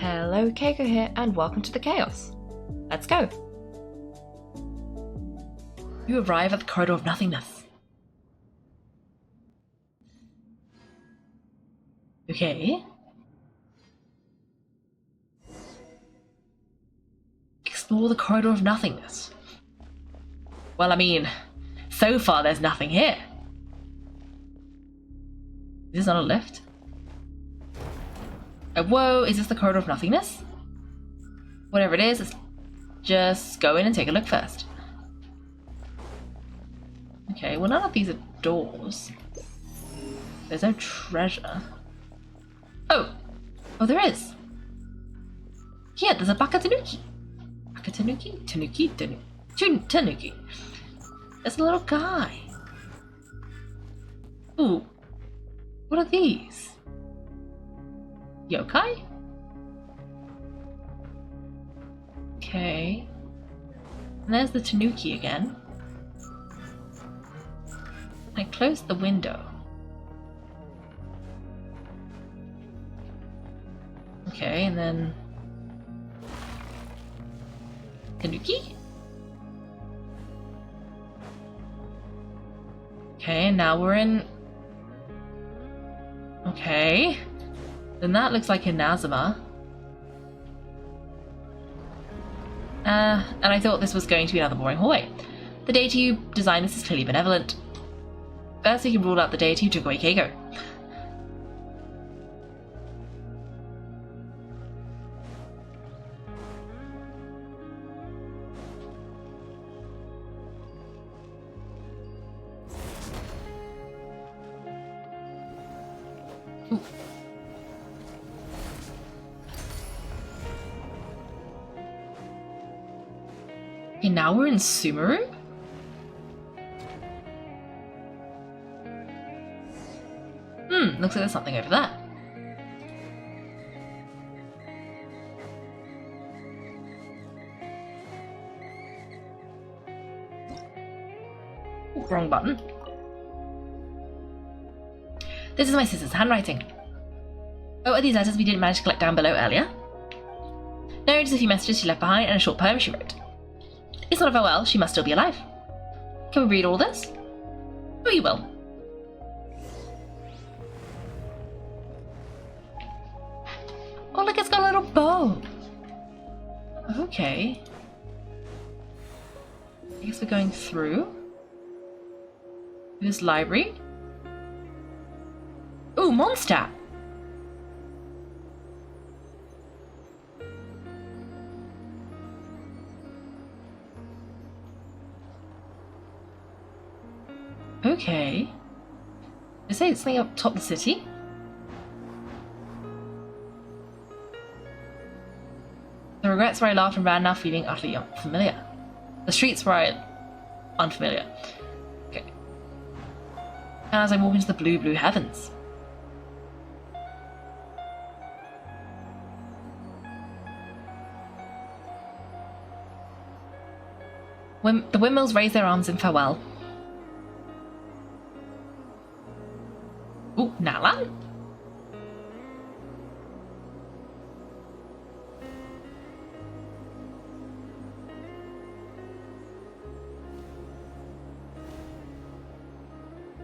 Hello, Kaiko here, and welcome to the chaos. Let's go. You arrive at the corridor of nothingness. Okay. Explore the corridor of nothingness. Well, I mean, so far there's nothing here. Is this not a lift? Whoa, is this the corridor of nothingness? Whatever it is, let's just go in and take a look first. Okay, well none of these are doors. There's no treasure. Oh! Oh, there is! Here, there's a Bakatanuki. Bakatanuki? Tanuki. There's a little guy. Ooh. What are these? Yokai? Okay. And there's the Tanuki again. I closed the window. Okay, and then... Tanuki? Okay, and now we're in... Okay. Then that looks like Inazuma. And I thought this was going to be another boring hallway. The deity who designed this is clearly benevolent. First, he ruled out the deity who took away Kaiko. Ooh. Okay, now we're in Sumeru? Looks like there's something over there. Ooh, wrong button. This is my sister's handwriting. Oh, are these letters we didn't manage to collect down below earlier? No, just a few messages she left behind and a short poem she wrote. It's not a farewell, she must still be alive. Can we read all this? Oh, you will. Oh, look, it's got a little bow. Okay. I guess we're going through this library. Ooh, Mondstadt. Okay. They say it's something up top of the city. The regrets where I laughed and ran now feeling utterly unfamiliar. The streets where I... unfamiliar. Okay. And as I walk into the blue, blue heavens. The windmills raise their arms in farewell. Ooh, Nalan?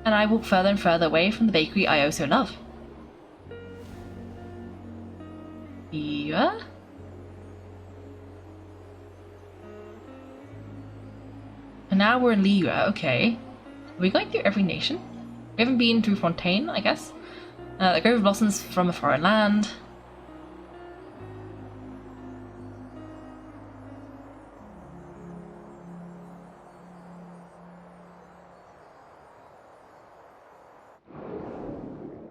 And I walk further and further away from the bakery I oh so love. Yeah? And now we're in Liyue, okay. Are we going through every nation? We haven't been through Fontaine, I guess. The Grove of Blossoms from a foreign land.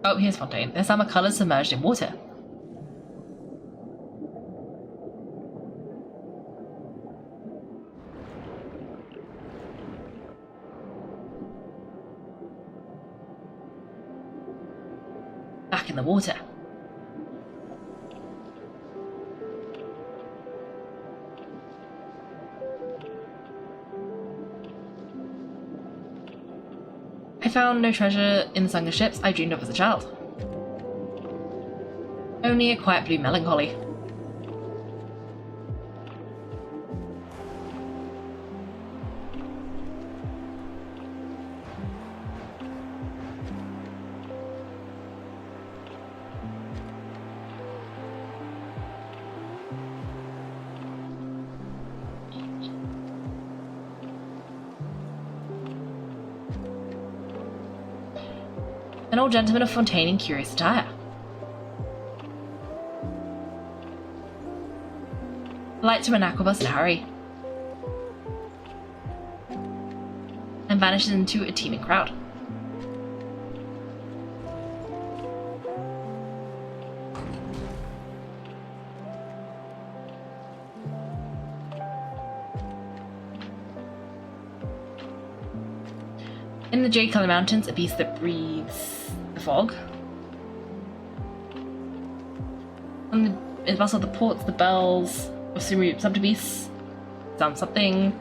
Oh, here's Fontaine. There's summer colours submerged in water. Back in the water. I found no treasure in the sunken ships I dreamed of as a child. Only a quiet blue melancholy. An old gentleman of Fontaine in curious attire. Lights from an aquabus in a hurry. And vanishes into a teeming crowd. In the jade-colored mountains, a beast that breathes the fog. On the bustle of the ports, the bells of some beasts sound something.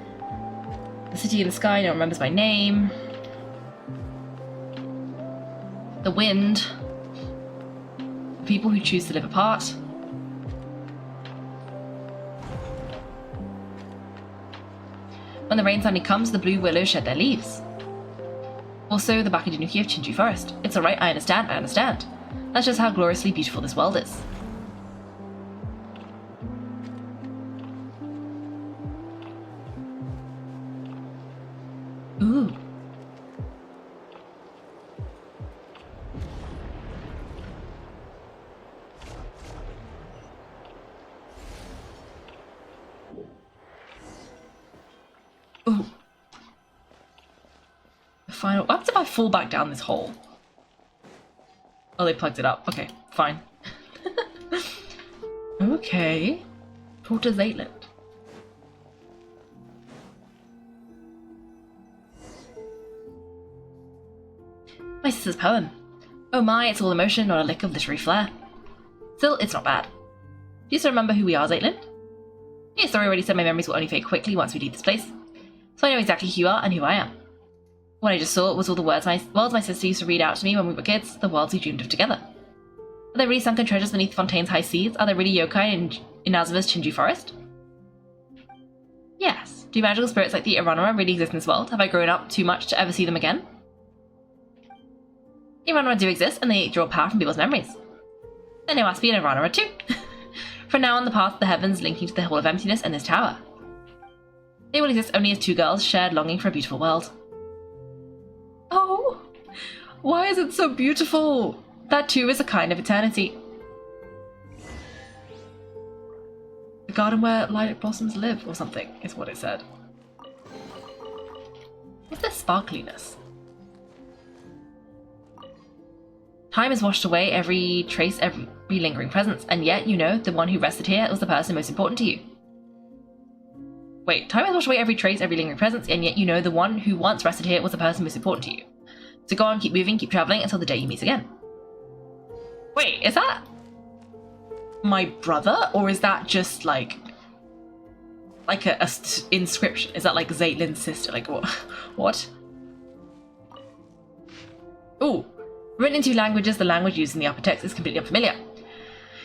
The city in the sky, no one remembers my name. The wind. The people who choose to live apart. When the rain finally comes, the blue willows shed their leaves. Also, the Bakadunuki of Chinju Forest. It's alright, I understand. That's just how gloriously beautiful this world is. Ooh. Ooh. Final. What happens if I fall back down this hole? Oh, they plugged it up. Okay, fine. Okay. Talk to Zaytland. My sister's poem. Oh my, it's all emotion, not a lick of literary flair. Still, it's not bad. Do you still remember who we are, Zaytland? Yes, sorry, already said my memories will only fade quickly once we leave this place. So I know exactly who you are and who I am. What I just saw was all the words my sister used to read out to me when we were kids, the worlds we dreamed of together. Are there really sunken treasures beneath Fontaine's high seas? Are there really yokai in Inazuma's Chinju Forest? Yes. Do magical spirits like the Iranora really exist in this world? Have I grown up too much to ever see them again? Iranora do exist, and they draw power from people's memories. Then there must be an Iranora too. From now on, the path of the heavens linking to the Hall of Emptiness and this tower. They will exist only as two girls shared longing for a beautiful world. Oh, why is it so beautiful? That too is a kind of eternity. The garden where lilac blossoms live, or something, is what it said. What's this sparkliness? Time has washed away every trace, every lingering presence, and yet, you know, the one who rested here was the person most important to you. Wait, time has washed away every trace, every lingering presence, and yet you know the one who once rested here was the person most important to you. So go on, keep moving, keep traveling until the day you meet again. Wait, is that my brother? Or is that just like a inscription? Is that like Zaytlin's sister? Like what? What? Ooh. Written in two languages, the language used in the upper text is completely unfamiliar.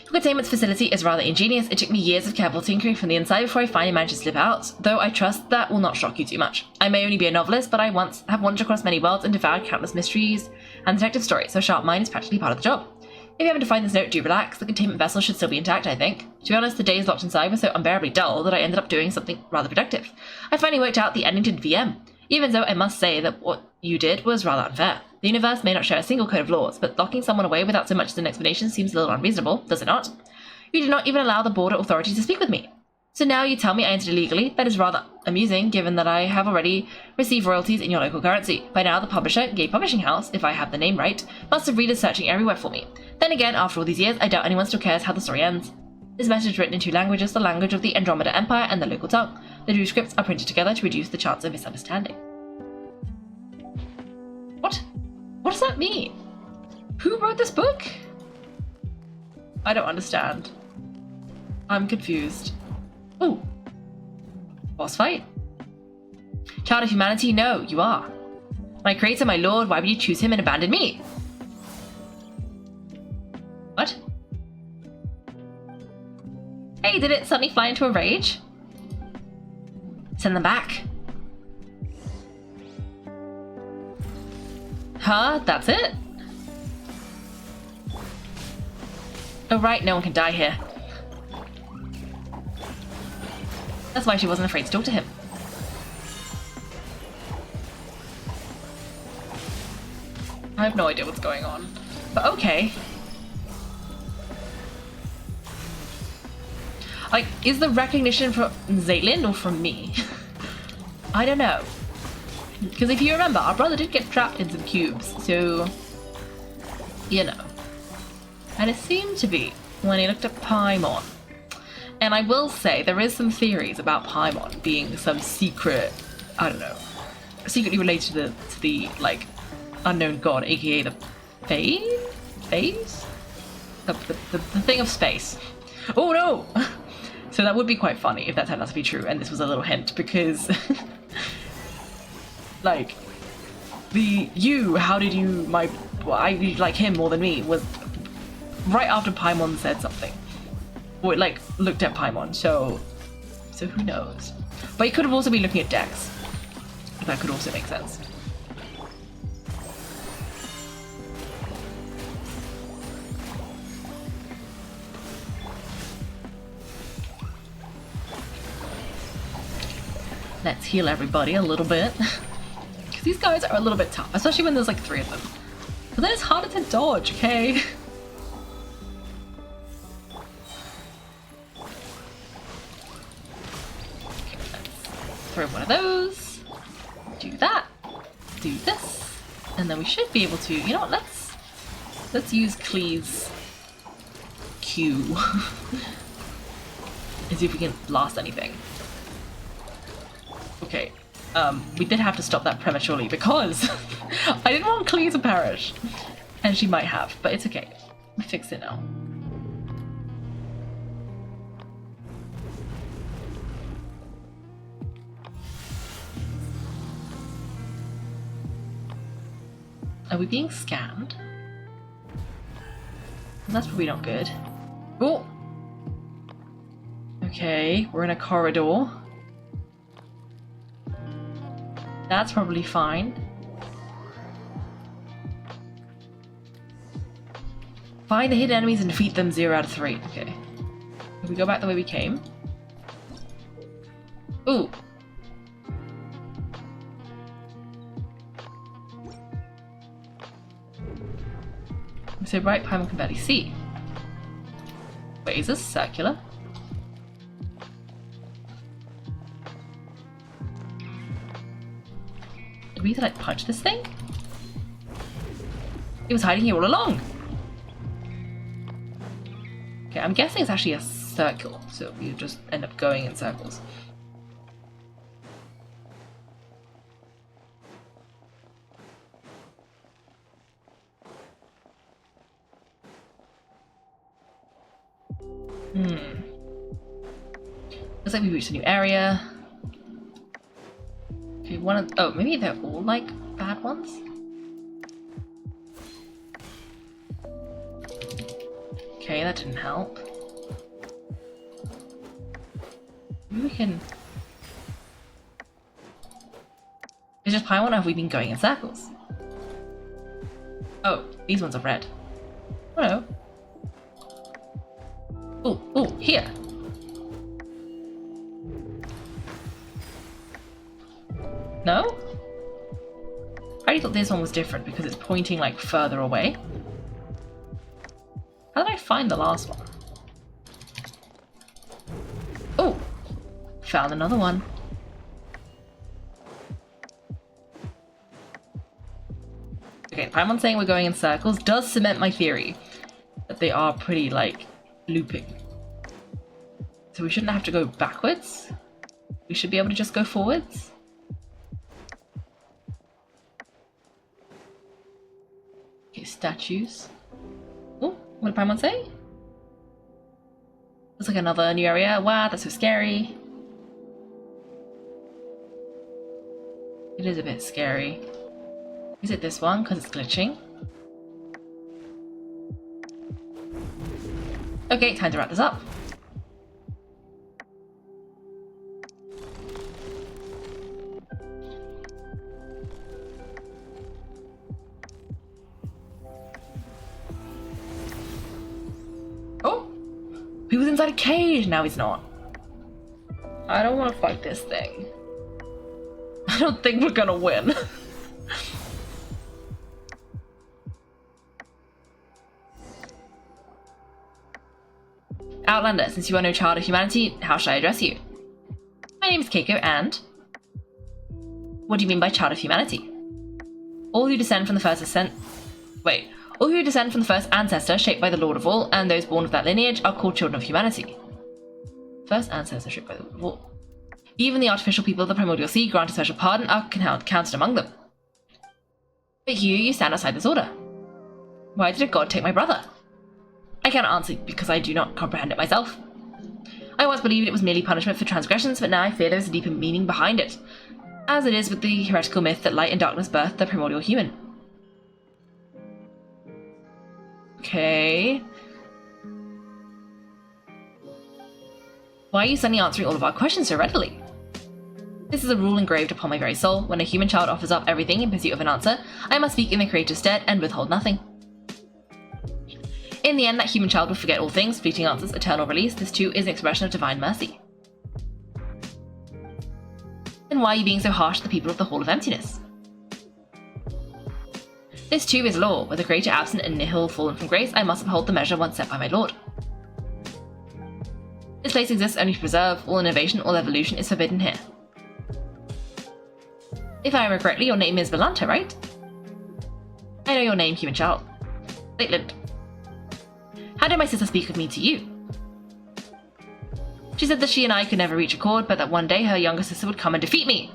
Your containment facility is rather ingenious. It took me years of careful tinkering from the inside before I finally managed to slip out, though I trust that will not shock you too much. I may only be a novelist, but I have wandered across many worlds and devoured countless mysteries and detective stories, so sharp mind is practically part of the job. If you happen to find this note, do relax. The containment vessel should still be intact, I think. To be honest, the days locked inside were so unbearably dull that I ended up doing something rather productive. I finally worked out the Endington VM, even though I must say that what you did was rather unfair. The universe may not share a single code of laws, but locking someone away without so much as an explanation seems a little unreasonable, does it not? You did not even allow the border authorities to speak with me. So now you tell me I entered illegally? That is rather amusing, given that I have already received royalties in your local currency. By now, the publisher, Gay Publishing House, if I have the name right, must have readers searching everywhere for me. Then again, after all these years, I doubt anyone still cares how the story ends. This message is written in two languages, the language of the Andromeda Empire and the local tongue. The two scripts are printed together to reduce the chance of misunderstanding. What? What does that mean? Who wrote this book? I don't understand. I'm confused. Ooh. Boss fight? Child of humanity, no, you are. My creator, my lord, why would you choose him and abandon me? What? Hey, did it suddenly fly into a rage? Send them back. Huh? That's it? Oh right, no one can die here. That's why she wasn't afraid to talk to him. I have no idea what's going on. But okay. Like, is the recognition from Zaitlin or from me? I don't know. Because if you remember, our brother did get trapped in some cubes, so... you know. And it seemed to be when he looked at Paimon. And I will say, there is some theories about Paimon being some secret, I don't know, secretly related to the like, unknown god, aka the phase? The thing of space. Oh no! So that would be quite funny if that turned out to be true, and this was a little hint, because... like, how did you, I like him more than me, was right after Paimon said something. Or, like, looked at Paimon, so who knows? But he could have also been looking at Dex. That could also make sense. Let's heal everybody a little bit. Because these guys are a little bit tough, especially when there's like 3 of them. But then it's harder to dodge, okay? Okay, let's throw one of those. Do that. Do this. And then we should be able to, you know what, let's use Klee's Q. And see if we can blast anything. Okay, we did have to stop that prematurely because I didn't want Collei to perish. And she might have, but it's okay. We fixed it now. Are we being scanned? That's probably not good. Oh! Okay, we're in a corridor. That's probably fine. Find the hidden enemies and defeat them 0 out of 3. Okay. If we go back the way we came. Ooh. So bright, Paimon can barely see. Wait, is this circular? Did we have to like punch this thing? It was hiding here all along! Okay, I'm guessing it's actually a circle, so we just end up going in circles. Looks like we reached a new area. Okay, oh, maybe they're all like bad ones? Okay, that didn't help. Maybe we can... It's just Paimon, or have we been going in circles? Oh, these ones are red. Oh no. Oh, here! No? I already thought this one was different because it's pointing like further away. How did I find the last one? Oh! Found another one. Okay, Paimon saying we're going in circles does cement my theory that they are pretty like looping. So we shouldn't have to go backwards. We should be able to just go forwards. Okay, statues. Oh, what did Paimon say? Looks like another new area. Wow, that's so scary. It is a bit scary. Is it this one? Because it's glitching. Okay, time to wrap this up. Oh! He was inside a cage! Now he's not. I don't want to fight this thing. I don't think we're gonna win. Outlander, since you are no child of humanity, how shall I address you? My name is Kaiko, and... What do you mean by child of humanity? All who descend from the first ancestor, shaped by the Lord of All, and those born of that lineage, are called children of humanity. First ancestor shaped by the Lord of All. Even the artificial people of the primordial sea, granted special pardon, are counted among them. But you stand outside this order. Why did a god take my brother? I cannot answer because I do not comprehend it myself. I once believed it was merely punishment for transgressions, but now I fear there is a deeper meaning behind it, as it is with the heretical myth that light and darkness birthed the primordial human. Okay. Why are you suddenly answering all of our questions so readily? This is a rule engraved upon my very soul. When a human child offers up everything in pursuit of an answer, I must speak in the Creator's stead and withhold nothing. In the end, that human child will forget all things, fleeting answers, eternal release. This too is an expression of divine mercy. Then why are you being so harsh to the people of the Hall of Emptiness? This too is law. With the Creator absent and nihil fallen from grace, I must uphold the measure once set by my Lord. This place exists only to preserve. All innovation, all evolution is forbidden here. If I remember correctly, your name is Melanta, right? I know your name, human child. Lakeland. How did my sister speak of me to you? She said that she and I could never reach accord, but that one day her younger sister would come and defeat me.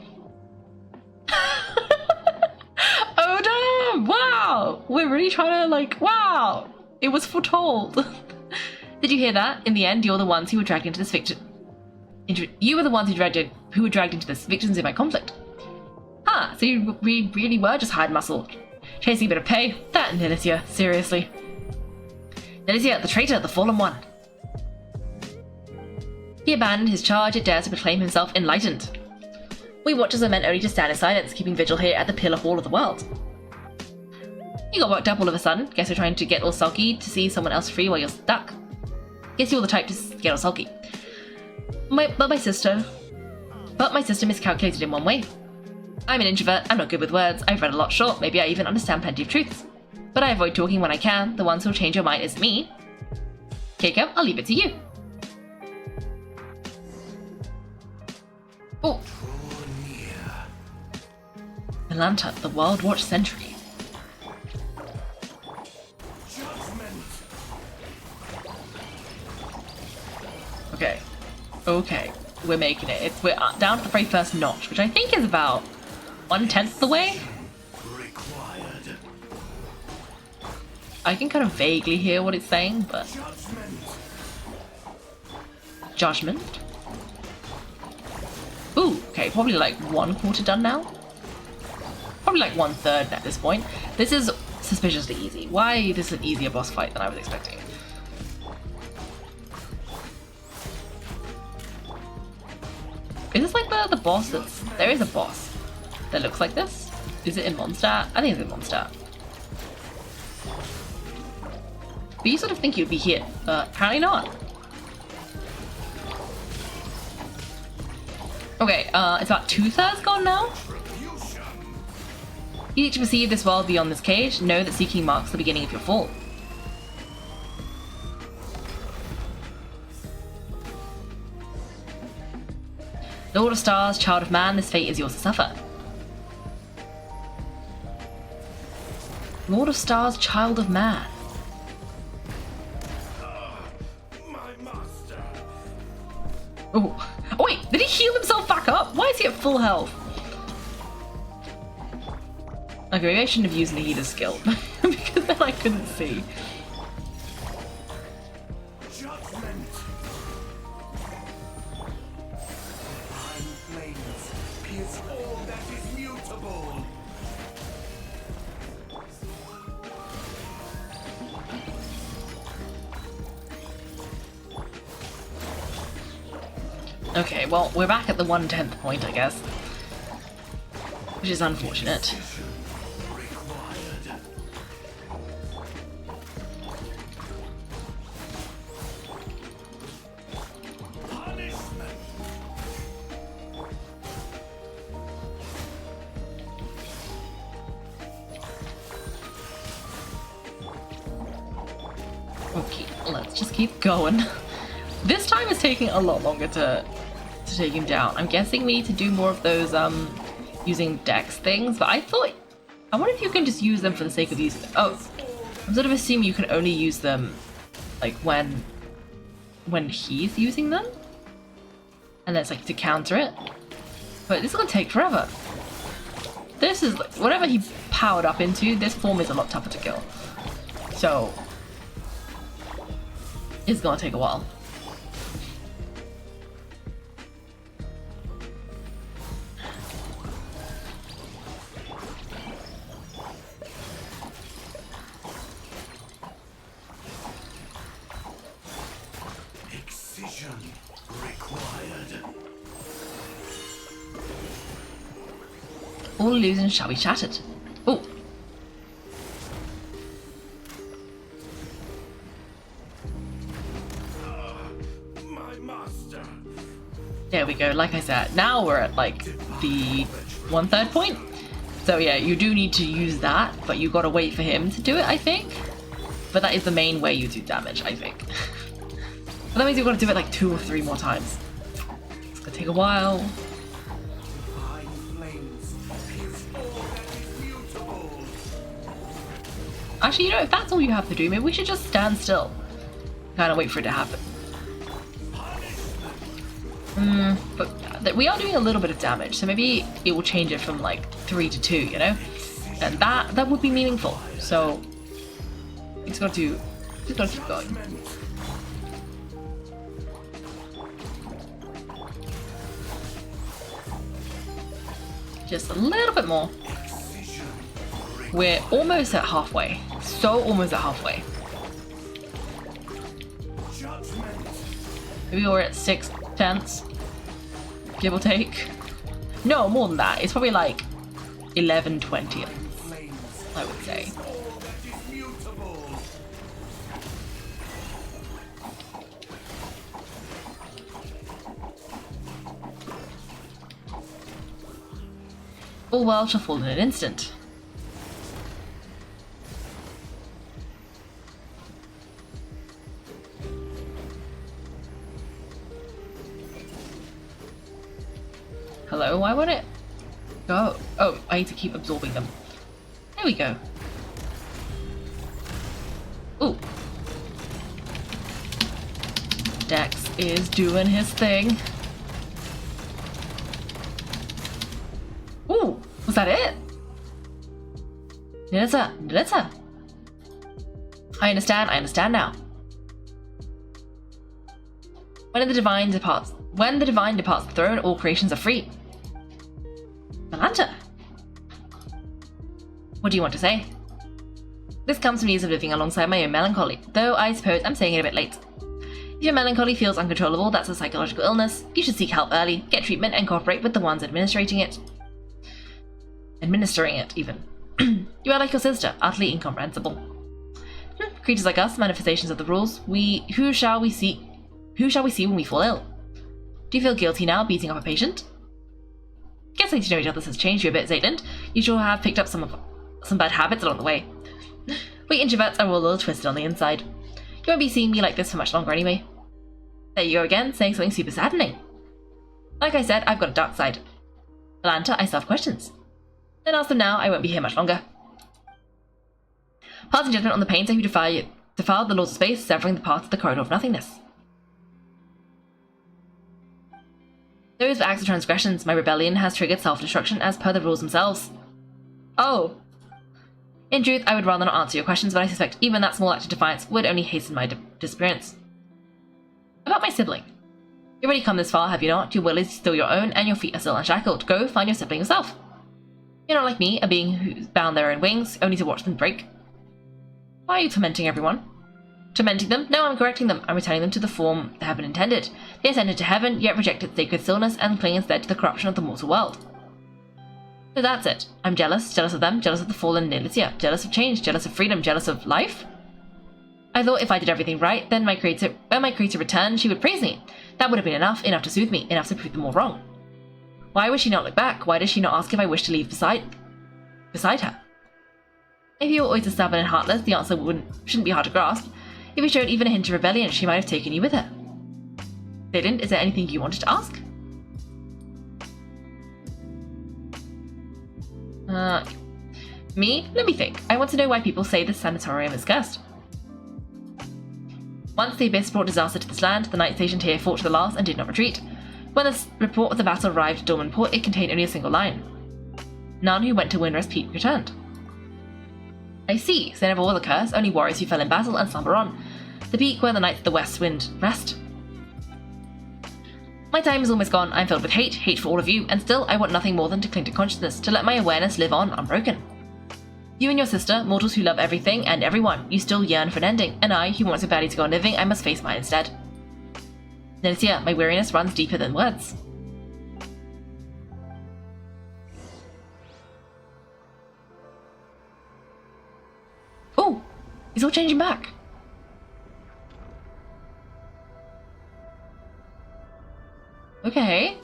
Oh damn! Wow! We're really trying to wow! It was foretold. Did you hear that? In the end, you're the ones who were dragged into this you were the ones who were dragged into this victims in my conflict. Huh, so you really were just hide muscle. Chasing a bit of pay? That Nilicia, seriously. Nilicia, the traitor, the fallen one. He abandoned his charge, yet dares to proclaim himself enlightened. We watchers are meant only to stand in silence, keeping vigil here at the Pillar Hall of the World. You got worked up all of a sudden. Guess you're trying to get all sulky to see someone else free while you're stuck. Guess you're the type to get all sulky. But my sister miscalculated in one way. I'm an introvert, I'm not good with words, I've read a lot short, maybe I even understand plenty of truths. But I avoid talking when I can. The ones who'll change your mind is me. Kaiko, I'll leave it to you. Oh. Melanta, the World Watch Sentry. Okay. We're making it. We're down to the very first notch, which I think is about 1/10 the way. I can kind of vaguely hear what it's saying, but... Judgment? Ooh, okay, probably like 1/4 done now. Probably like 1/3 at this point. This is suspiciously easy. Why this is an easier boss fight than I was expecting? Is this like the boss that's... There is a boss that looks like this? Is it in Mondstadt? I think it's in Mondstadt. But you sort of think you'd be here, but apparently not. Okay, it's about 2/3 gone now. You need to perceive this world beyond this cage. Know that seeking marks the beginning of your fall. Lord of Stars, Child of Man, this fate is yours to suffer. Lord of Stars, Child of Man. Oh, wait, did he heal himself back up? Why is he at full health? Okay, maybe I shouldn't have used the healer skill, because then I couldn't see. Okay, well, we're back at the 1/10 point, I guess. Which is unfortunate. Okay, let's just keep going. This time is taking a lot longer to take him down. I'm guessing we need to do more of those using dex things, but I wonder if you can just use them for the sake of using them. Oh, I'm sort of assuming you can only use them like when he's using them, and that's like to counter it. But this is gonna take forever. This is like, whatever he powered up into, this form is a lot tougher to kill. So it's gonna take a while. Excision required. All illusions shall be shattered. Oh. My master. There we go, like I said, now we're at like the 1/3 point. So yeah, you do need to use that, but you gotta wait for him to do it, I think. But that is the main way you do damage, I think. But that means you've got to do it like 2 or 3 more times. It's gonna take a while. Actually, you know, if that's all you have to do, maybe we should just stand still. Kind of wait for it to happen. But we are doing a little bit of damage, so maybe it will change it from like 3 to 2, you know? And that would be meaningful. So it's got to keep going. Just a little bit more. We're almost at halfway. So almost at halfway. Maybe we're at 6/10, give or take. No, more than that. It's probably like 11/20, I would say. All world shall fall in an instant. Hello, why won't it go? Oh, I need to keep absorbing them. There we go. Ooh. Dex is doing his thing. Ooh, was that it? Melanta. I understand now. When the divine departs the throne, all creations are free. Melanta! What do you want to say? This comes from years of living alongside my own melancholy, though I suppose I'm saying it a bit late. If your melancholy feels uncontrollable, that's a psychological illness. You should seek help early, get treatment, and cooperate with the ones administering it. Even. You are like your sister, utterly incomprehensible. Creatures like us, manifestations of the rules. Who shall we see when we fall ill? Do you feel guilty now, beating up a patient? Guessing to know each other has changed you a bit, Zaytland. You sure have picked up some bad habits along the way. We introverts are all a little twisted on the inside. You won't be seeing me like this for much longer anyway. There you go again, saying something super saddening. Like I said, I've got a dark side. Melanta, I still have questions. Then ask them now, I won't be here much longer. Passing judgment on the painter who defiled the laws of space, severing the path to the corridor of nothingness. Those were acts of transgressions. My rebellion has triggered self-destruction as per the rules themselves. Oh. In truth, I would rather not answer your questions, but I suspect even that small act of defiance would only hasten my disappearance. About my sibling. You've already come this far, have you not? Your will is still your own, and your feet are still unshackled. Go, find your sibling yourself. You're not like me, a being who's bound their own wings, only to watch them break. Why are you tormenting everyone? Tormenting them? No, I'm correcting them. I'm returning them to the form they have been intended. They ascended to heaven, yet rejected sacred stillness, and cling instead to the corruption of the mortal world. So that's it. I'm jealous of them, jealous of the fallen Nilicia, jealous of change, jealous of freedom, jealous of life? I thought if I did everything right, then when my creator returned, she would praise me. That would have been enough to soothe me, enough to prove them all wrong. Why would she not look back? Why does she not ask if I wish to leave beside her? If you were always as stubborn and heartless, the answer shouldn't be hard to grasp. If you showed even a hint of rebellion, she might have taken you with her. Leyland, is there anything you wanted to ask? Me? Let me think. I want to know why people say this sanatorium is cursed. Once the Abyss brought disaster to this land, the knights stationed here fought to the last and did not retreat. When the report of the battle arrived at Dorman Port, it contained only a single line. None who went to Windrest Peak returned. I see, so there never was a curse, only warriors who fell in battle and slumber on. The peak where the knights of the West Wind rest. My time is almost gone. I'm filled with hate for all of you, and still I want nothing more than to cling to consciousness, to let my awareness live on unbroken. You and your sister, mortals who love everything and everyone, you still yearn for an ending, and I, who want so badly to go on living, I must face mine instead. Nilicia, my weariness runs deeper than words. Oh, he's all changing back. Okay.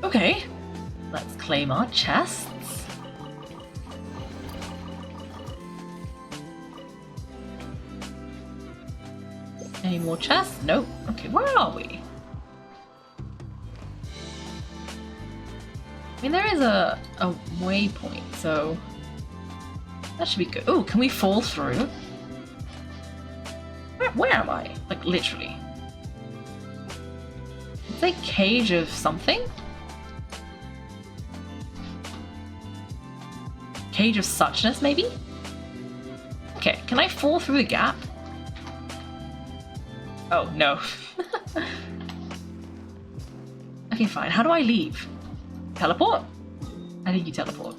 Okay, let's claim our chests. Any more chests? Nope. Okay, where are we? I mean, there is a waypoint, so that should be good. Oh, can we fall through? Where am I? Like, literally. It's like cage of something? Cage of suchness, maybe? Okay, can I fall through the gap? Oh, no. Okay, fine. How do I leave? Teleport? I think you teleport.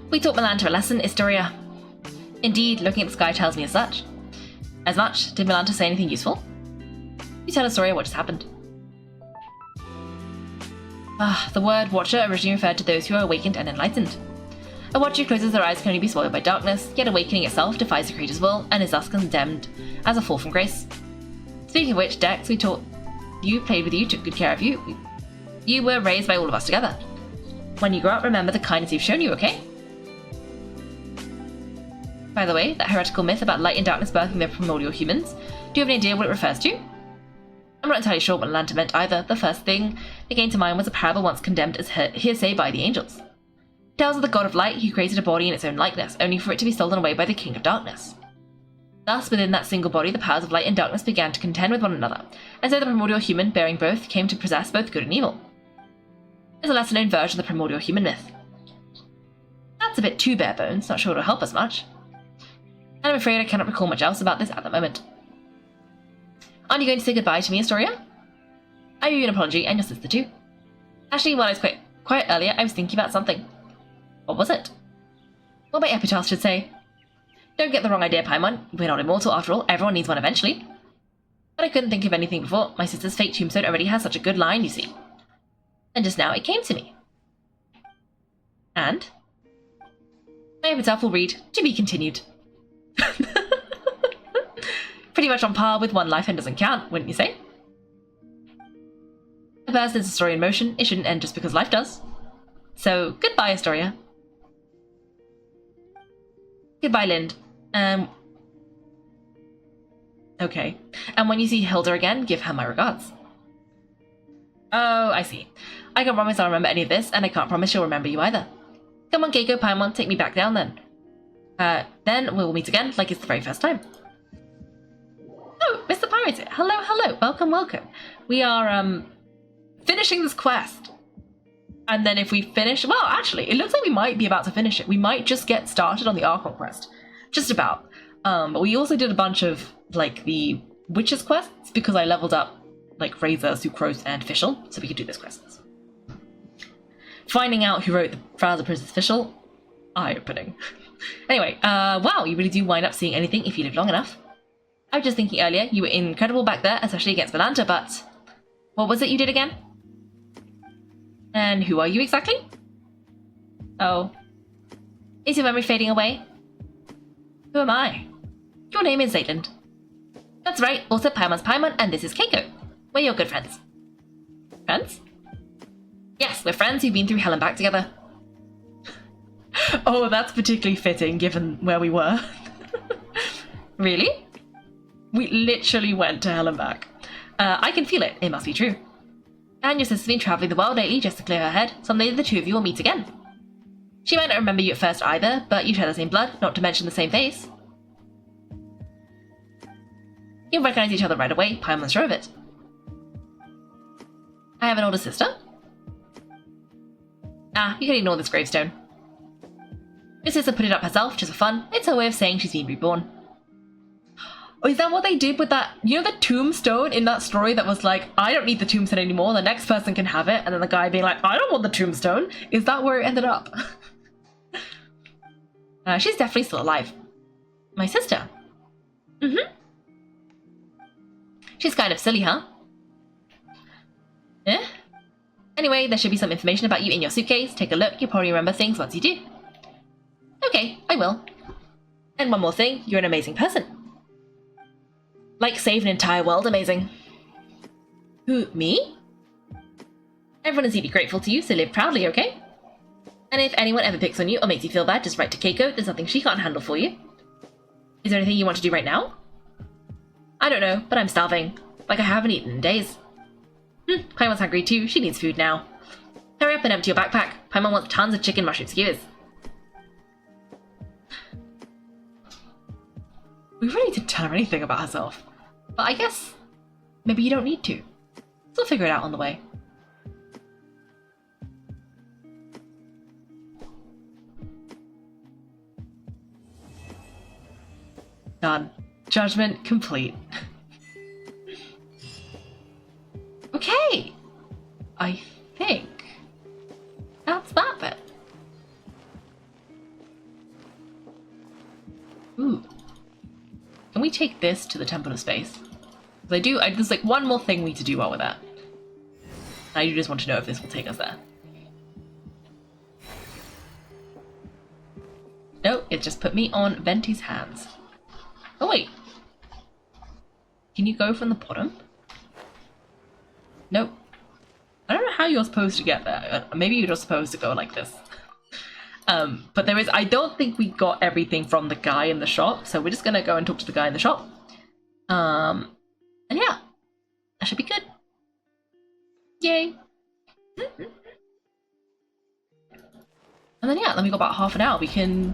We taught Melanta a lesson, Historia. Indeed, looking at the sky tells me as such. As much. Did Melanta say anything useful? You tell Historia what just happened. The word Watcher originally referred to those who are awakened and enlightened. A Watcher who closes their eyes can only be swallowed by darkness, yet awakening itself defies the Creator's will, and is thus condemned as a fall from grace. Speaking of which, Dex, we taught you, played with you, took good care of you. You were raised by all of us together. When you grow up, remember the kindness we've shown you, okay? By the way, that heretical myth about light and darkness birthing the primordial humans, do you have any idea what it refers to? I'm not entirely sure what Melanta meant either. The first thing that came to mind was a parable once condemned as hearsay by the angels. It tells of the god of light who created a body in its own likeness, only for it to be stolen away by the king of darkness. Thus, within that single body, the powers of light and darkness began to contend with one another, and so the primordial human, bearing both, came to possess both good and evil. It's a lesser-known version of the primordial human myth. That's a bit too bare bones, not sure it'll help us much. And I'm afraid I cannot recall much else about this at the moment. Aren't you going to say goodbye to me, Astoria? I owe you an apology, and your sister too. Actually, while I was quiet earlier, I was thinking about something. What was it? What my epitaph should say. Don't get the wrong idea, Paimon. We're not immortal after all, everyone needs one eventually. But I couldn't think of anything before. My sister's fake tombstone already has such a good line, you see. And just now it came to me. And? My epitaph will read, to be continued. Pretty much on par with one life and doesn't count, wouldn't you say? A verse is a story in motion. It shouldn't end just because life does. So, goodbye, Astoria. Goodbye, Lind. Okay. And when you see Hilda again, give her my regards. Oh, I see. I can't promise I'll remember any of this, and I can't promise she'll remember you either. Come on, Kaiko, Paimon, take me back down then. Then we'll meet again, like it's the very first time. Oh, Mr. Pirate, hello, hello, welcome, welcome. We are, finishing this quest. And then if we finish, well, actually, it looks like we might be about to finish it. We might just get started on the Archon quest. Just about. But we also did a bunch of, like, the Witches quests, because I leveled up, like, Razor, Sucrose, and Fischl, so we could do those quests. Finding out who wrote the Frowser Princess Fischl, eye-opening. Anyway, wow, you really do wind up seeing anything if you live long enough. I was just thinking earlier, you were incredible back there, especially against Melanta, but what was it you did again? And who are you exactly? Oh. Is your memory fading away? Who am I? Your name is Zayland. That's right, also Paimon's Paimon, and this is Kaiko. We're your good friends. Friends? Yes, we're friends who've been through hell and back together. Oh, that's particularly fitting given where we were. Really? We literally went to hell and back. I can feel it. It must be true. And your sister's been traveling the world lately just to clear her head. Someday the two of you will meet again. She might not remember you at first either, but you share the same blood, not to mention the same face. You'll recognize each other right away. Paimon's sure of it. I have an older sister. Ah, you can ignore this gravestone. Your sister put it up herself, just for fun. It's her way of saying she's been reborn. Oh, is that what they did with that? You know the tombstone in that story that was like, I don't need the tombstone anymore, the next person can have it, and then the guy being like, I don't want the tombstone? Is that where it ended up? She's definitely still alive. My sister? Mm-hmm. She's kind of silly, huh? Eh? Anyway, there should be some information about you in your suitcase. Take a look, you'll probably remember things once you do. Okay, I will. And one more thing, you're an amazing person. Like, save an entire world amazing. Who, me? Everyone is deeply grateful to you, so live proudly, okay? And if anyone ever picks on you or makes you feel bad, just write to Kaiko. There's nothing she can't handle for you. Is there anything you want to do right now? I don't know, but I'm starving. Like I haven't eaten in days. Paimon's hungry too. She needs food now. Hurry up and empty your backpack. Paimon wants tons of chicken mushroom skewers. We really didn't tell her anything about herself. But I guess maybe you don't need to. We'll figure it out on the way. Done. Judgment complete. Okay. I think that's that bit. Ooh. Can we take this to the Temple of Space? Because there's like one more thing we need to do while we're there. I do just want to know if this will take us there. No, it just put me on Venti's hands. Oh wait. Can you go from the bottom? Nope. I don't know how you're supposed to get there. Maybe you're just supposed to go like this. But there is, I don't think we got everything from the guy in the shop, so we're just gonna go and talk to the guy in the shop. And yeah, that should be good. Yay. And then yeah, then we got about half an hour. We can...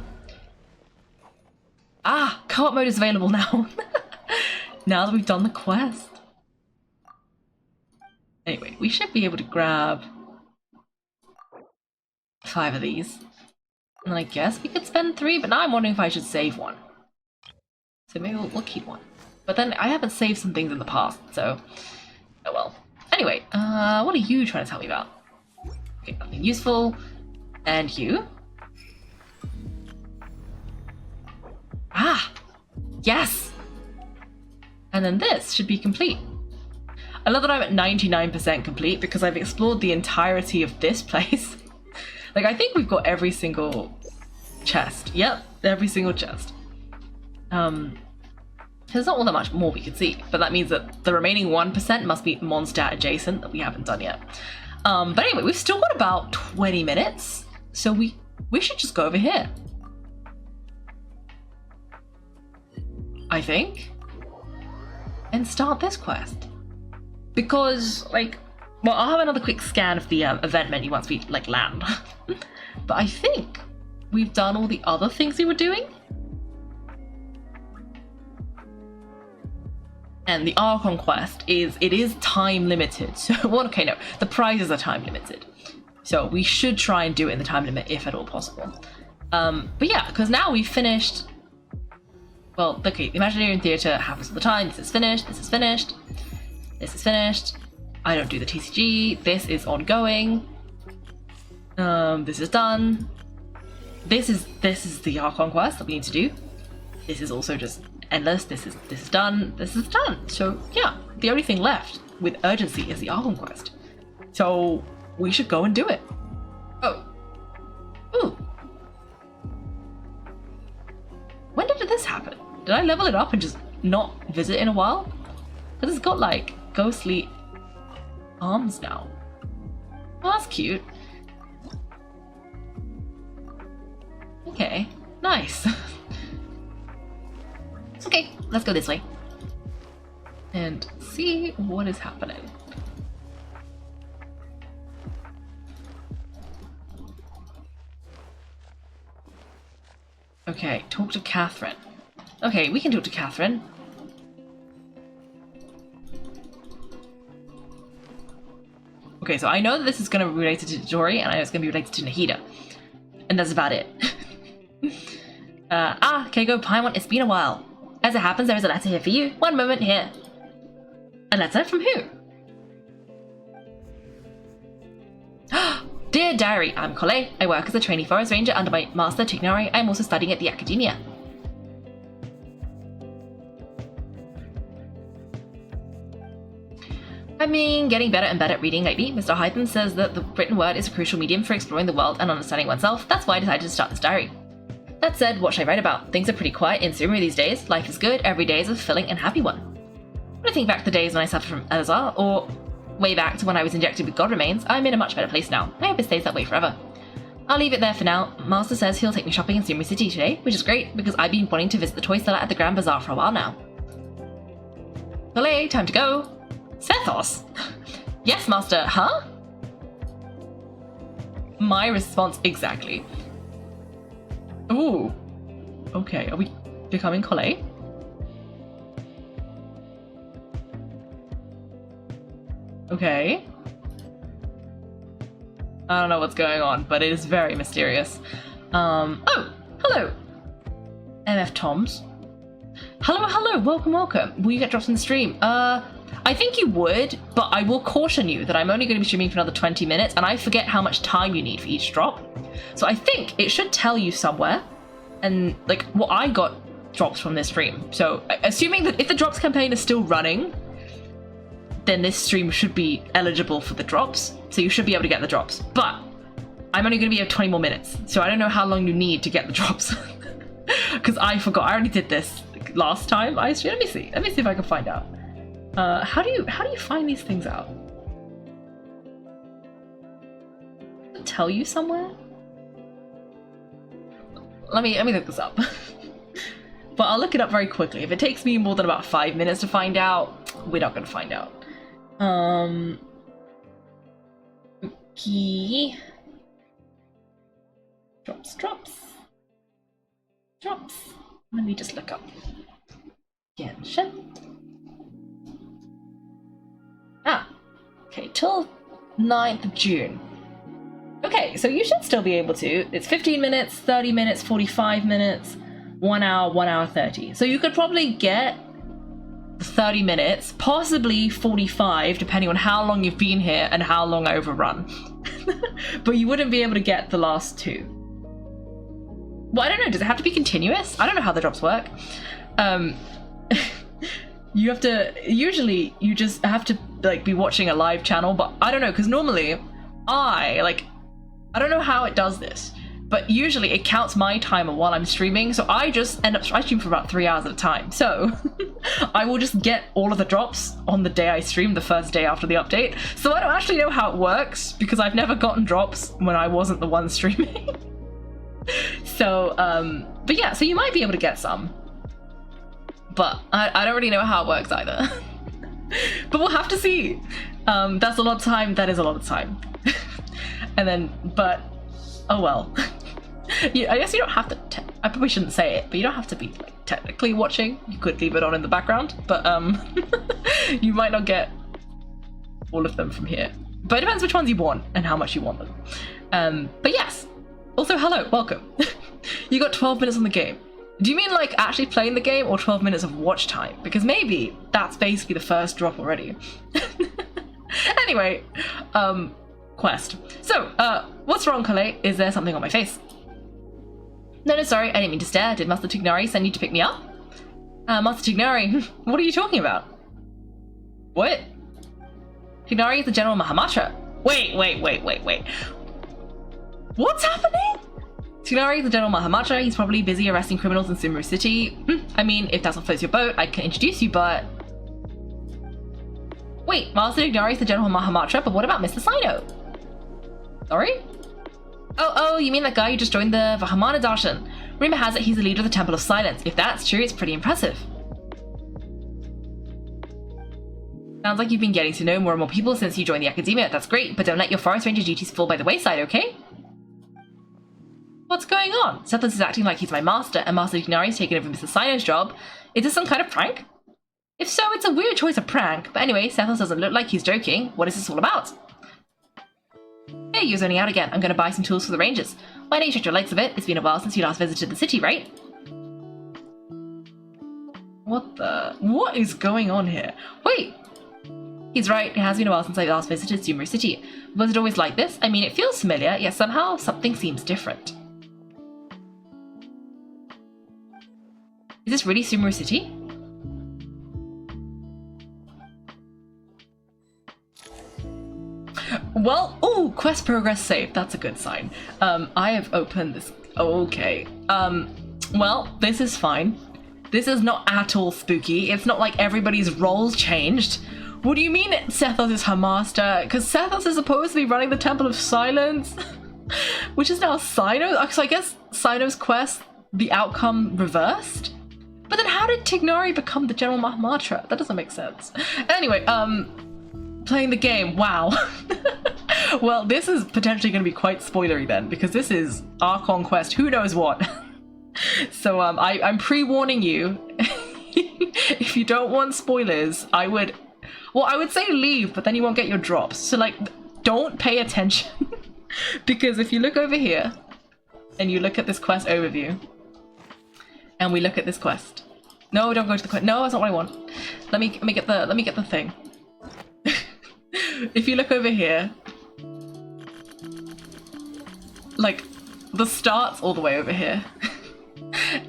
Ah, co-op mode is available now. Now that we've done the quest. Anyway, we should be able to grab 5 of these. And then I guess we could spend 3, but now I'm wondering if I should save one. So maybe we'll keep one. But then I haven't saved some things in the past, so... Oh well. Anyway, what are you trying to tell me about? Okay, nothing useful. And you? Ah! Yes! And then this should be complete. I love that I'm at 99% complete because I've explored the entirety of this place. Like, I think we've got every single chest. Yep, every single chest. There's not all that much more we could see, but that means that the remaining 1% must be monster adjacent that we haven't done yet. But anyway, we've still got about 20 minutes, so we should just go over here. I think. And start this quest. Because, like, well, I'll have another quick scan of the event menu once we, like, land. But I think we've done all the other things we were doing. And the Archon quest is time limited. So, well, okay, no, the prizes are time limited. So we should try and do it in the time limit if at all possible. But yeah, because now we've finished... Well, okay, the Imaginarium Theatre happens all the time. This is finished, this is finished, this is finished. I don't do the TCG, this is ongoing. This is done. This is the Archon quest that we need to do. This is also just endless. This is done. This is done. So yeah, the only thing left with urgency is the Archon quest. So we should go and do it. Oh. Ooh. this happen? Did I level it up and just not visit in a while? Because it's got like ghostly arms now. Oh, that's cute. Okay, nice. Okay, let's go this way and see what is happening. Okay, talk to Catherine. Okay, we can talk to Catherine. Okay, so I know that this is going to be related to Tori, and I know it's going to be related to Nahida. And that's about it. Kaiko, Paimon, it's been a while. As it happens, there is a letter here for you. One moment here. A letter from who? Dear Diary, I'm Collei. I work as a trainee forest ranger under my master Tignari. I'm also studying at the academia. I've been getting better and better at reading lately. Mr. Hythen says that the written word is a crucial medium for exploring the world and understanding oneself. That's why I decided to start this diary. That said, what should I write about? Things are pretty quiet in Sumeru these days. Life is good. Every day is a fulfilling and happy one. When I think back to the days when I suffered from Elazar, or way back to when I was injected with god remains, I'm in a much better place now. I hope it stays that way forever. I'll leave it there for now. Master says he'll take me shopping in Sumeru City today, which is great because I've been wanting to visit the toy seller at the Grand Bazaar for a while now. Collei, time to go. Sethos? Yes, Master. Huh? My response exactly. Ooh. Okay, are we becoming Collei? Okay. I don't know what's going on, but it is very mysterious. Oh, hello. MF Toms. Hello, welcome. Will you get dropped in the stream? I think you would, but I will caution you that I'm only going to be streaming for another 20 minutes, and I forget how much time you need for each drop. So I think it should tell you somewhere, and like what I got drops from this stream. So assuming that if the drops campaign is still running, then this stream should be eligible for the drops, so you should be able to get the drops. But I'm only going to be here 20 more minutes, so I don't know how long you need to get the drops. Because I forgot. I already did this last time. Let me see if I can find out. How do you find these things out? Does it tell you somewhere? Let me look this up. But I'll look it up very quickly. If it takes me more than about 5 minutes to find out, we're not going to find out. Okay. Drops. Let me just look up Genshin. Okay, till 9th of June. Okay, so you should still be able to. It's 15 minutes, 30 minutes, 45 minutes, 1 hour, 1 hour 30. So you could probably get 30 minutes, possibly 45, depending on how long you've been here and how long I overrun. But you wouldn't be able to get the last two. Well, I don't know, does it have to be continuous? I don't know how the drops work. You have to, usually you just have to like be watching a live channel, but I don't know, because normally I don't know how it does this, but usually it counts my timer while I'm streaming, so I just end up streaming for about 3 hours at a time. So I will just get all of the drops on the day I stream, the first day after the update. So I don't actually know how it works because I've never gotten drops when I wasn't the one streaming. So, but yeah, so you might be able to get some. But I don't really know how it works either. But we'll have to see. That's a lot of time. That is a lot of time. And then, but, oh well. Yeah, I guess you don't have to, I probably shouldn't say it, but you don't have to be like, technically watching. You could leave it on in the background, but you might not get all of them from here. But it depends which ones you want and how much you want them. But yes. Also, hello, welcome. You got 12 minutes on the game. Do you mean like actually playing the game or 12 minutes of watch time? Because maybe that's basically the first drop already. Anyway, quest. So, what's wrong, Collei? Is there something on my face? No, sorry, I didn't mean to stare. Did Master Tignari send you to pick me up? Master Tignari, what are you talking about? What? Tignari is the General Mahamatra. Wait. What's happening? Tighnari is the General Mahamatra. He's probably busy arresting criminals in Sumeru City. I mean, if that's what floats your boat, I can introduce you, but... Wait, Master Tighnari is the General Mahamatra, but what about Mr. Sino? Sorry? Oh, you mean that guy who just joined the Vahamana Darshan? Rumor has it he's the leader of the Temple of Silence. If that's true, it's pretty impressive. Sounds like you've been getting to know more and more people since you joined the Academia. That's great, but don't let your Forest Ranger duties fall by the wayside, okay? What's going on? Sethos is acting like he's my master, and Master Tighnari's taken over Mr. Sino's job. Is this some kind of prank? If so, it's a weird choice of prank. But anyway, Sethos doesn't look like he's joking. What is this all about? Hey, you're zoning out again. I'm going to buy some tools for the Rangers. Why don't you shut your legs a bit? It's been a while since you last visited the city, right? What is going on here? Wait! He's right, it has been a while since I last visited Sumeru City. Was it always like this? I mean, it feels familiar, yet somehow something seems different. Is this really Sumeru City? Well, oh, quest progress saved. That's a good sign. I have opened this. Okay. Well, this is fine. This is not at all spooky. It's not like everybody's roles changed. What do you mean Sethos is her master? Because Sethos is supposed to be running the Temple of Silence, which is now Sino. So I guess Sino's quest, the outcome reversed? But then how did Tighnari become the General Mahamatra? That doesn't make sense. Anyway, playing the game, wow. Well, this is potentially going to be quite spoilery then, because this is Archon quest, who knows what. So I'm pre-warning you. If you don't want spoilers, I would say leave, but then you won't get your drops. So like, don't pay attention. Because if you look over here, and you look at this quest overview, and we look at this quest. No, don't go to the quest. No, that's not what I want. Let me get the thing. If you look over here, like, the start's all the way over here.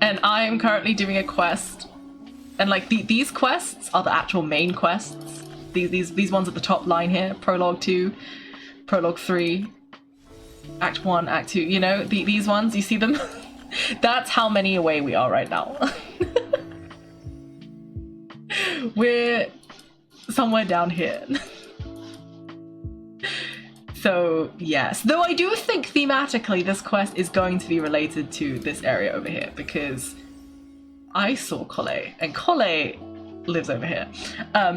And I am currently doing a quest. And like, these quests are the actual main quests. These ones at the top line here. Prologue 2, Prologue 3, Act 1, Act 2, you know? These ones, you see them? That's how many away we are right now. We're somewhere down here. So, yes. Though I do think thematically this quest is going to be related to this area over here, because I saw Collei, and Collei lives over here.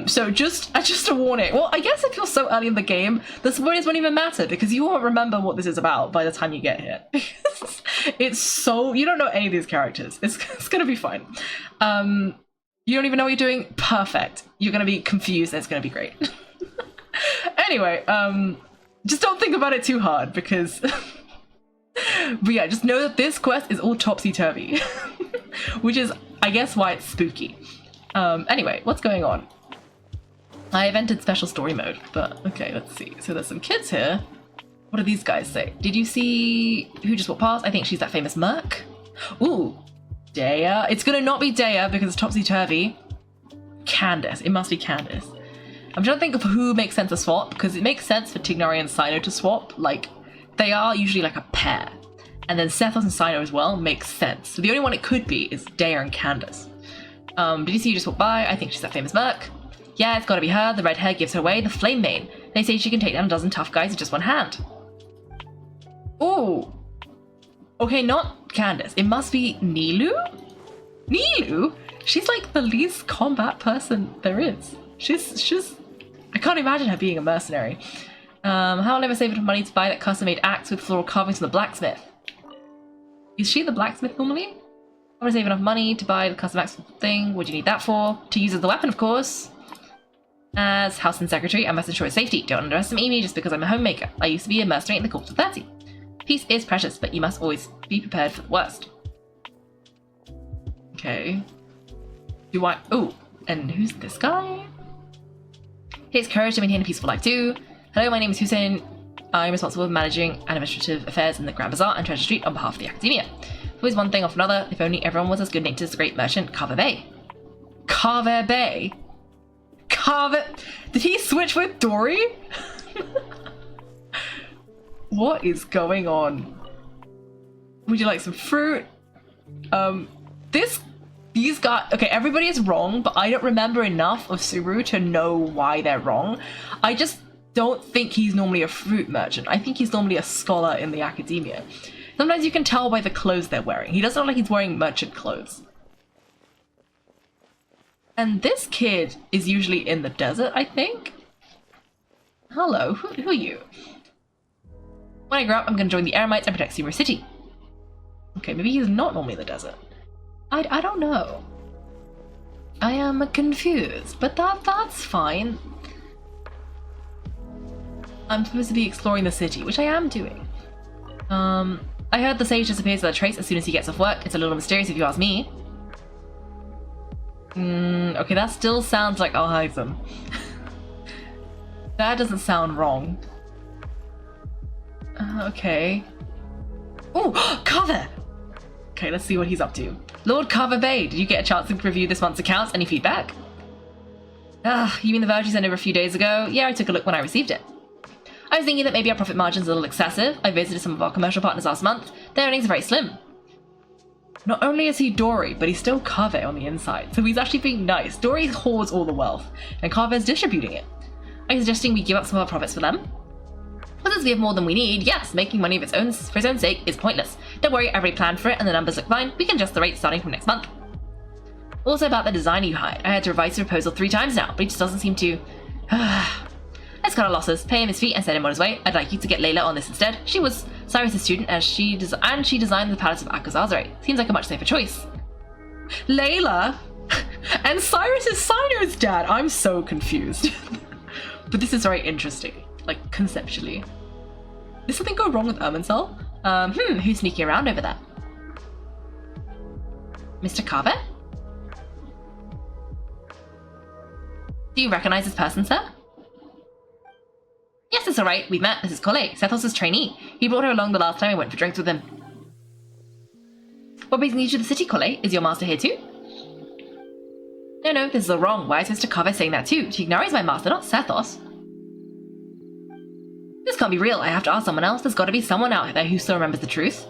So just a warning. Well, I guess if you're so early in the game, the spoilers won't even matter, because you won't remember what this is about by the time you get here. It's so... You don't know any of these characters. It's gonna be fine. You don't even know what you're doing? Perfect. You're gonna be confused, and it's gonna be great. Anyway, just don't think about it too hard, because... But yeah, just know that this quest is all topsy-turvy. Which is, I guess, why it's spooky. Anyway, what's going on? I've entered special story mode, but okay, let's see. So there's some kids here. What do these guys say? Did you see who just walked past? I think she's that famous Merc. Ooh, Dea. It's gonna not be Dea because it's topsy-turvy. Candace. It must be Candace. I'm trying to think of who makes sense to swap, because it makes sense for Tighnari and Sino to swap. Like, they are usually like a pair. And then Sethos and Sino as well makes sense. So the only one it could be is Dea and Candace. Did you see you just walk by? I think she's that famous Merc. Yeah, it's gotta be her. The red hair gives her away. The Flame Mane. They say she can take down a dozen tough guys with just one hand. Ooh. Okay, not Candace. It must be Nilou? Nilou? She's like the least combat person there is. She's... I can't imagine her being a mercenary. How will I ever save enough money to buy that custom-made axe with floral carvings from the blacksmith? Is she the blacksmith normally? I want to save enough money to buy the custom axe thing. What do you need that for? To use as the weapon, of course. As house and secretary, I must ensure its safety. Don't underestimate me just because I'm a homemaker. I used to be a mercenary in the Court of 30. Peace is precious, but you must always be prepared for the worst. Okay. Do I... Oh, and who's this guy? He takes courage to maintain a peaceful life too. Hello, my name is Hussein. I'm responsible for managing administrative affairs in the Grand Bazaar and Treasure Street on behalf of the Academia. Always one thing off another. If only everyone was as good-natured as the great merchant Carver Bay. Carver Bay? Carver... Did he switch with Dory? What is going on? Would you like some fruit? These guys, okay, everybody is wrong, but I don't remember enough of Subaru to know why they're wrong. I just don't think he's normally a fruit merchant. I think he's normally a scholar in the academia. Sometimes you can tell by the clothes they're wearing. He doesn't look like he's wearing merchant clothes. And this kid is usually in the desert, I think? Hello, who are you? When I grow up, I'm going to join the Eremites and protect Subaru City. Okay, maybe he's not normally in the desert. I don't know. I am confused, but that's fine. I'm supposed to be exploring the city, which I am doing. I heard the sage disappears without a trace as soon as he gets off work. It's a little mysterious if you ask me. Okay, that still sounds like Alhaitham. That doesn't sound wrong. Okay. Oh, Carver! Okay, let's see what he's up to. Lord Carver Bay, did you get a chance to review this month's accounts? Any feedback? You mean the voucher you sent over a few days ago? Yeah, I took a look when I received it. I was thinking that maybe our profit margin's a little excessive. I visited some of our commercial partners last month. Their earnings are very slim. Not only is he Dory, but he's still Carver on the inside, so he's actually being nice. Dory hoards all the wealth, and Carver's distributing it. Are you suggesting we give up some of our profits for them? Well, since we have more than we need, yes, making money for its own sake is pointless. Don't worry, I've already planned for it and the numbers look fine. We can adjust the rate starting from next month. Also about the designer you hired. I had to revise the proposal 3 times now, but he just doesn't seem to... Let's cut our losses, pay him his fee and send him on his way. I'd like you to get Layla on this instead. She was Cyrus' student and she designed the Palace of Akazazare. Seems like a much safer choice. Layla? And Cyrus is Cyno's dad? I'm so confused. But this is very interesting. Like, conceptually. Did something go wrong with Irminsul? Who's sneaking around over there? Mr. Carver? Do you recognize this person, sir? Yes, it's alright. We've met. This is Collei, Sethos' trainee. He brought her along the last time I went for drinks with him. What brings you to the city, Collei? Is your master here too? No, this is all wrong. Why is Mr. Carver saying that too? Tignari is my master, not Sethos. This can't be real. I have to ask someone else. There's got to be someone out there who still remembers the truth.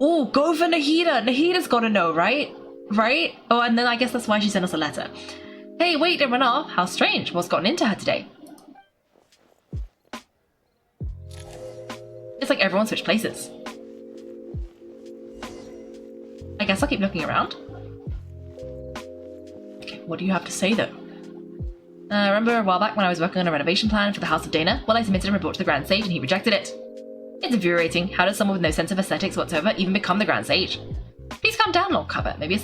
Oh, go for Nahida. Nahida's got to know, right? Right? Oh, and then I guess that's why she sent us a letter. Hey, wait, don't run off. How strange. What's gotten into her today? It's like everyone switched places. I guess I'll keep looking around. Okay, what do you have to say, though? Remember a while back when I was working on a renovation plan for the House of Dana? Well, I submitted a report to the Grand Sage and he rejected it. It's infuriating. How does someone with no sense of aesthetics whatsoever even become the Grand Sage? Please calm down, Lord Carver. Maybe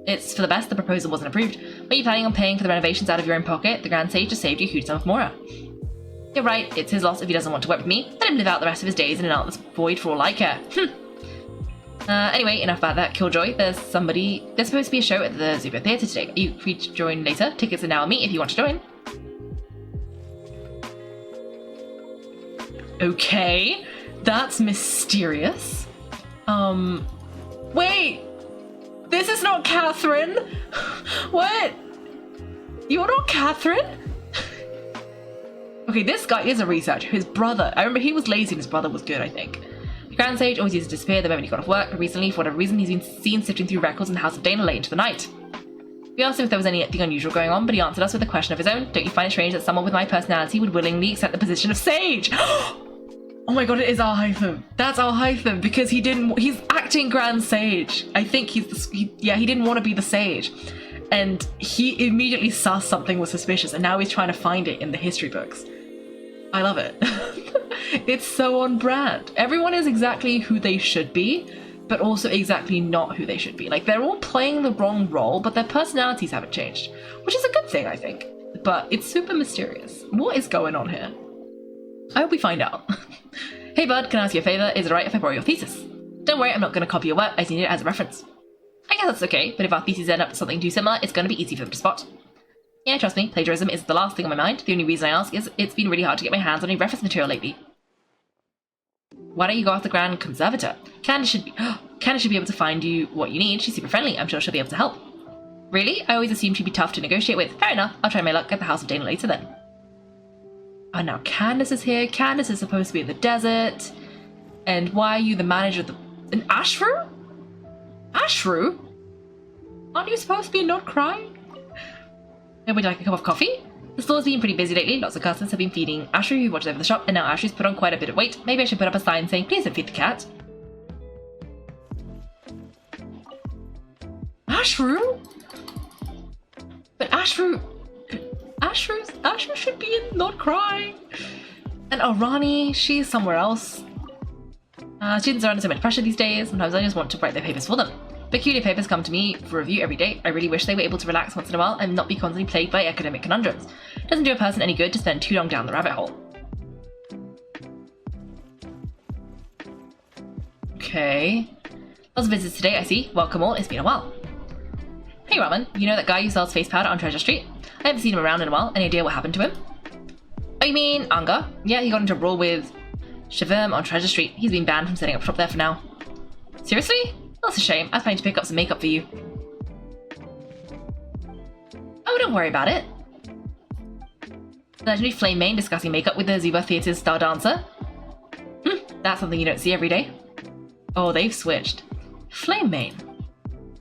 it's for the best the proposal wasn't approved. Were you planning on paying for the renovations out of your own pocket? The Grand Sage just saved you a huge sum of Mora. You're right. It's his loss if he doesn't want to work with me. Let him live out the rest of his days in an artless void for all I care. Anyway, enough about that, Killjoy. There's supposed to be a show at the Zuba Theatre today. Are you free to join later? Tickets are now on me if you want to join. Okay, that's mysterious. Wait! This is not Catherine! What? You're not Catherine? Okay, this guy is a researcher. His brother, I remember he was lazy and his brother was good, I think. The Grand Sage always used to disappear the moment he got off work, but recently, for whatever reason, he's been seen sifting through records in the House of Dana late into the night. We asked him if there was anything unusual going on, but he answered us with a question of his own. Don't you find it strange that someone with my personality would willingly accept the position of Sage? Oh my god, it is Alhaitham. That's Alhaitham, because he's acting Grand Sage. I think he didn't want to be the Sage. And he immediately sussed something was suspicious, and now he's trying to find it in the history books. I love it. It's so on brand. Everyone is exactly who they should be, but also exactly not who they should be. Like, they're all playing the wrong role, but their personalities haven't changed, which is a good thing, I think. But it's super mysterious. What is going on here? I hope we find out. Hey bud, can I ask you a favor? Is it alright if I borrow your thesis? Don't worry, I'm not going to copy your work. I just need it as a reference. I guess that's okay, but if our theses end up something too similar, it's going to be easy for them to spot. Yeah, trust me, plagiarism is the last thing on my mind. The only reason I ask is it's been really hard to get my hands on any reference material lately. Why don't you go off the Grand Conservator? Candace should be able to find you what you need. She's super friendly. I'm sure she'll be able to help. Really? I always assumed she'd be tough to negotiate with. Fair enough. I'll try my luck at the House of Dana later then. Oh, now Candace is here. Candace is supposed to be in the desert. And why are you the manager of the... An Ashru? Ashru? Aren't you supposed to be not crying? And would you like a cup of coffee? The store's been pretty busy lately. Lots of customers have been feeding Ashru, who watches over the shop, and now Ashru's put on quite a bit of weight. Maybe I should put up a sign saying, please don't feed the cat. Ashru? But Ashru should be in not crying. And Rani, she's somewhere else. Students are under so much pressure these days. Sometimes I just want to write their papers for them. Peculiar papers come to me for review every day. I really wish they were able to relax once in a while and not be constantly plagued by academic conundrums. It doesn't do a person any good to spend too long down the rabbit hole. Okay. Lots of visitors today, I see. Welcome all, it's been a while. Hey Raman, you know that guy who sells face powder on Treasure Street? I haven't seen him around in a while. Any idea what happened to him? Oh, you mean Anga? Yeah, he got into a brawl with Shavim on Treasure Street. He's been banned from setting up shop there for now. Seriously? That's a shame. I was planning to pick up some makeup for you. Oh, don't worry about it. Legendary Flame Main discussing makeup with the Zuba Theatre's star dancer. That's something you don't see every day. Oh, they've switched. Flame Main.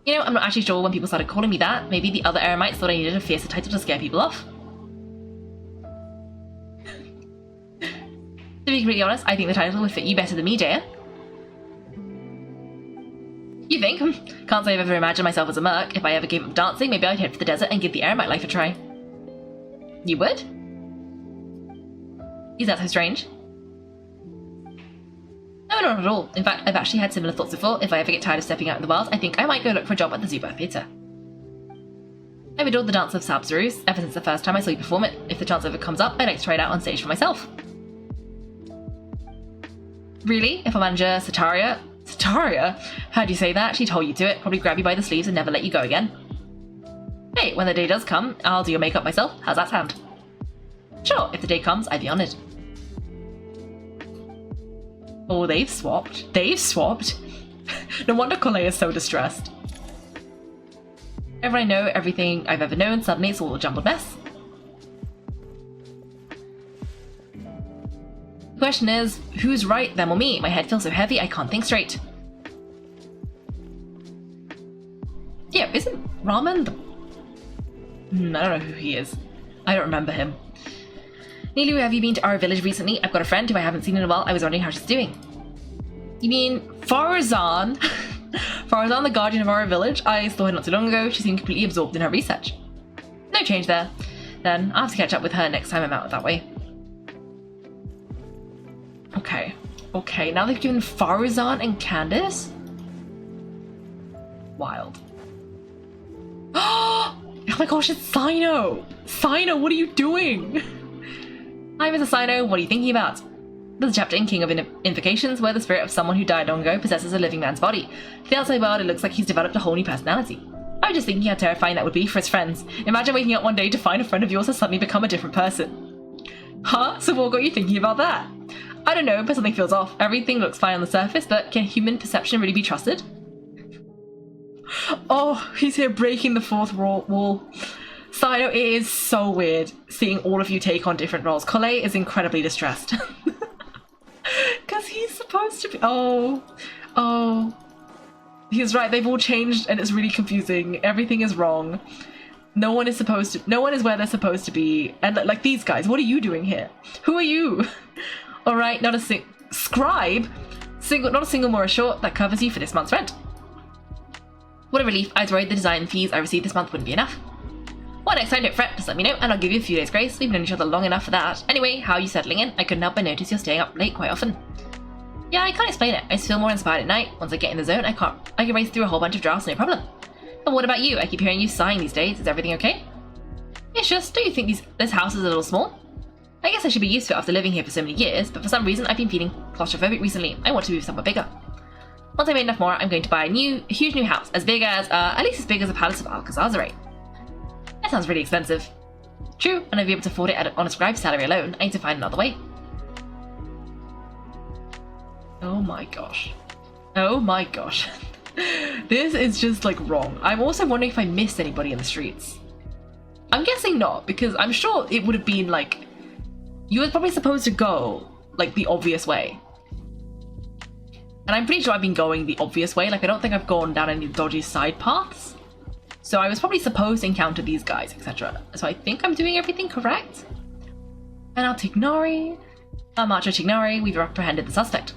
You know, I'm not actually sure when people started calling me that. Maybe the other Eremites thought I needed a fiercer title to scare people off. To be completely honest, I think the title would fit you better than me, Dea. You think? Can't say I've ever imagined myself as a merc. If I ever gave up dancing, maybe I'd head for the desert and give the Eremite life a try. You would? Is that so strange? No, not at all. In fact, I've actually had similar thoughts before. If I ever get tired of stepping out in the world, I think I might go look for a job at the Zuba Theatre. I've adored the dance of Sabzarus ever since the first time I saw you perform it. If the chance ever comes up, I'd like to try it out on stage for myself. Really? If our manager, Sataria, heard you say that, she'd hold you to it, probably grab you by the sleeves and never let you go again. Hey, when the day does come, I'll do your makeup myself. How's that sound? Sure, if the day comes, I'd be honoured. Oh, they've swapped. They've swapped. No wonder Collei is so distressed. Whenever I know everything I've ever known, suddenly it's all a jumbled mess. The question is, who's right, them or me? My head feels so heavy I can't think straight. Yeah, isn't Raman the... I don't know who he is. I don't remember him. Nilu, have you been to our village recently? I've got a friend who I haven't seen in a while. I was wondering how she's doing. You mean Farazan? Farazan, the guardian of our village? I saw her not too long ago. She seemed completely absorbed in her research. No change there. Then I'll have to catch up with her next time I'm out that way. Okay, now they've given Farazan and Candace? Wild. Oh my gosh, it's Sino! Sino, what are you doing? Hi, Mr. Sino, what are you thinking about? There's a chapter in King of Invocations where the spirit of someone who died long ago possesses a living man's body. To the outside world, it looks like he's developed a whole new personality. I was just thinking how terrifying that would be for his friends. Imagine waking up one day to find a friend of yours has suddenly become a different person. Huh? So what got you thinking about that? I don't know, but something feels off. Everything looks fine on the surface, but can human perception really be trusted? Oh, he's here breaking the fourth wall. Sino, it is so weird seeing all of you take on different roles. Collei is incredibly distressed. Because he's supposed to be... Oh. He's right, they've all changed and it's really confusing. Everything is wrong. No one is where they're supposed to be. And like these guys, what are you doing here? Who are you? Alright, not a scribe. Not a single more short that covers you for this month's rent. What a relief. I was worried the design fees I received this month wouldn't be enough. Well, next time, don't fret, just let me know, and I'll give you a few days' grace. We've known each other long enough for that. Anyway, how are you settling in? I couldn't help but notice you're staying up late quite often. Yeah, I can't explain it. I just feel more inspired at night. Once I get in the zone, I can race through a whole bunch of drafts, no problem. But what about you? I keep hearing you sighing these days. Is everything okay? It's just, don't you think this house is a little small? I guess I should be used to it after living here for so many years, but for some reason I've been feeling claustrophobic recently. I want to move somewhere bigger. Once I made enough more, I'm going to buy a huge new house, at least as big as the Palace of Alcazarate. That sounds really expensive. True, and I'd be able to afford it on a scribe's salary alone. I need to find another way. Oh my gosh. Oh my gosh. This is just like wrong. I'm also wondering if I missed anybody in the streets. I'm guessing not, because I'm sure it would have been like... You were probably supposed to go like the obvious way. And I'm pretty sure I've been going the obvious way. Like, I don't think I've gone down any dodgy side paths. So I was probably supposed to encounter these guys, etc. So I think I'm doing everything correct. And now Tignari. Macho Tignari, we've apprehended the suspect.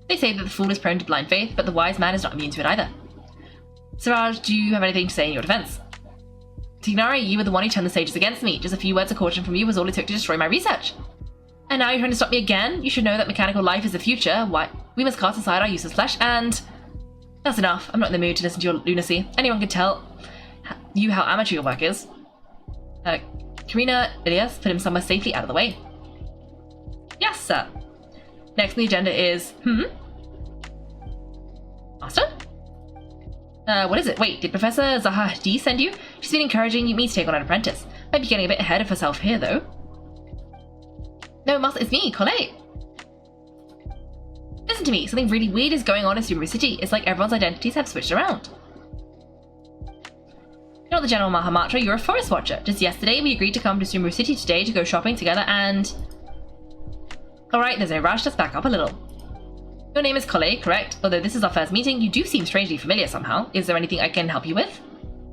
They say that the fool is prone to blind faith, but the wise man is not immune to it either. Siraj, do you have anything to say in your defense? Tignari, you were the one who turned the sages against me. Just a few words of caution from you was all it took to destroy my research. And now you're trying to stop me again? You should know that mechanical life is the future. Why? We must cast aside our useless flesh and... That's enough. I'm not in the mood to listen to your lunacy. Anyone can tell you how amateur your work is. Karina Ilias, put him somewhere safely out of the way. Yes, sir. Next on the agenda is... Master? What is it? Wait, did Professor Zahadi send you? She's been encouraging me to take on an apprentice. Might be getting a bit ahead of herself here, though. No, Master, it's me, Collei. Listen to me, something really weird is going on in Sumeru City. It's like everyone's identities have switched around. You're not the General Mahamatra, you're a forest watcher. Just yesterday, we agreed to come to Sumeru City today to go shopping together and... Alright, there's no rush, let's back up a little. Your name is Collei, correct? Although this is our first meeting, you do seem strangely familiar somehow. Is there anything I can help you with?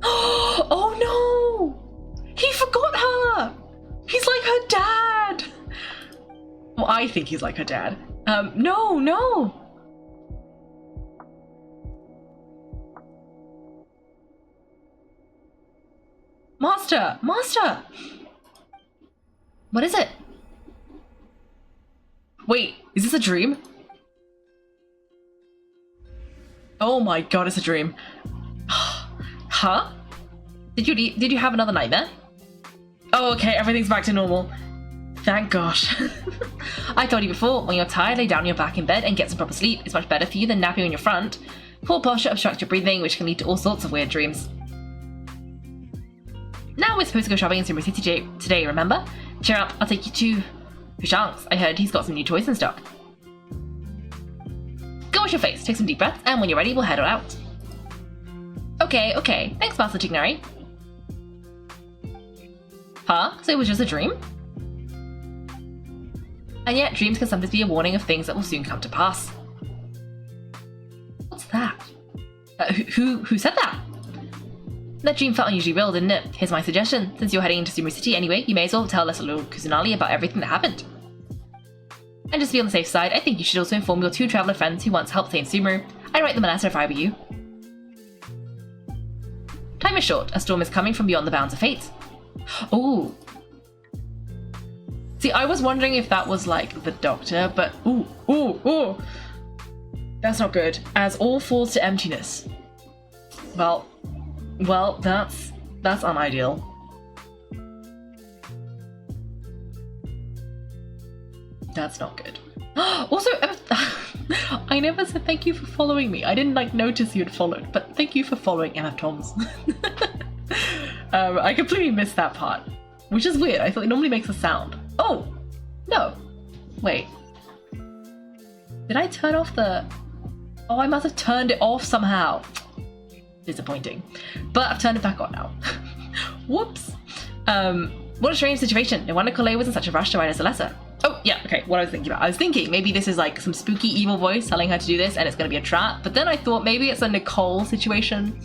Oh no! He forgot her! He's like her dad! Well, I think he's like her dad. No! Master! What is it? Wait, is this a dream? Oh my god, it's a dream. Huh? Did you have another nightmare? Oh, okay, everything's back to normal. Thank gosh. I told you before, when you're tired, lay down on your back in bed and get some proper sleep. It's much better for you than napping on your front. Poor posture obstructs your breathing, which can lead to all sorts of weird dreams. Now we're supposed to go shopping in Sumeru City today, remember? Cheer up, I'll take you to Fushanks. I heard he's got some new toys in stock. Go wash your face, take some deep breaths, and when you're ready, we'll head on out. Okay. Thanks, Master Tignari. Huh? So it was just a dream? And yet, dreams can sometimes be a warning of things that will soon come to pass. What's that? Who said that? That dream felt unusually real, didn't it? Here's my suggestion. Since you're heading into Sumeru City anyway, you may as well tell us little Kusanali about everything that happened. And just to be on the safe side, I think you should also inform your 2 traveller friends who once helped save Sumeru. I'd write them a letter if I were you. Time is short. A storm is coming from beyond the bounds of fate. Ooh. See, I was wondering if that was like the Doctor, but ooh. That's not good. As all falls to emptiness. Well, that's unideal. That's not good. Also, I never said thank you for following me. I didn't notice you had followed, but thank you for following Emma Toms. I completely missed that part, which is weird. I thought it normally makes a sound. Oh, no. Wait. Did I turn off the... Oh, I must have turned it off somehow. Disappointing. But I've turned it back on now. Whoops. What a strange situation. No wonder Collei was in such a rush to write us a letter. Oh, yeah, okay, what I was thinking about. I was thinking maybe this is like some spooky evil voice telling her to do this and it's going to be a trap. But then I thought maybe it's a Nicole situation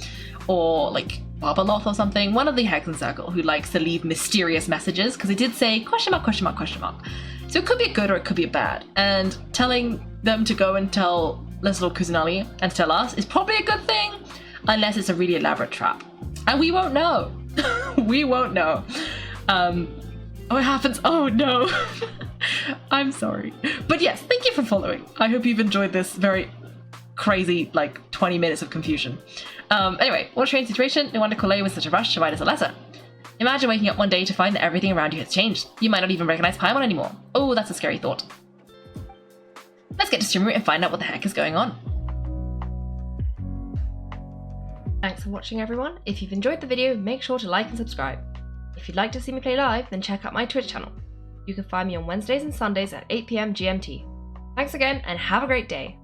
or like Babaloth or something. One of the Hexen Circle who likes to leave mysterious messages because it did say question mark. So it could be a good or it could be a bad. And telling them to go and tell little Kusanali and to tell us is probably a good thing unless it's a really elaborate trap. And we won't know. We won't know. Oh, it happens. Oh, no. I'm sorry. But yes, thank you for following. I hope you've enjoyed this very crazy, 20 minutes of confusion. Anyway, what a strange situation. No wonder Collei was in such a rush to write us a letter. Imagine waking up one day to find that everything around you has changed. You might not even recognize Paimon anymore. Oh, that's a scary thought. Let's get to Sumeru and find out what the heck is going on. Thanks for watching, everyone. If you've enjoyed the video, make sure to like and subscribe. If you'd like to see me play live, then check out my Twitch channel. You can find me on Wednesdays and Sundays at 8 PM GMT. Thanks again and have a great day.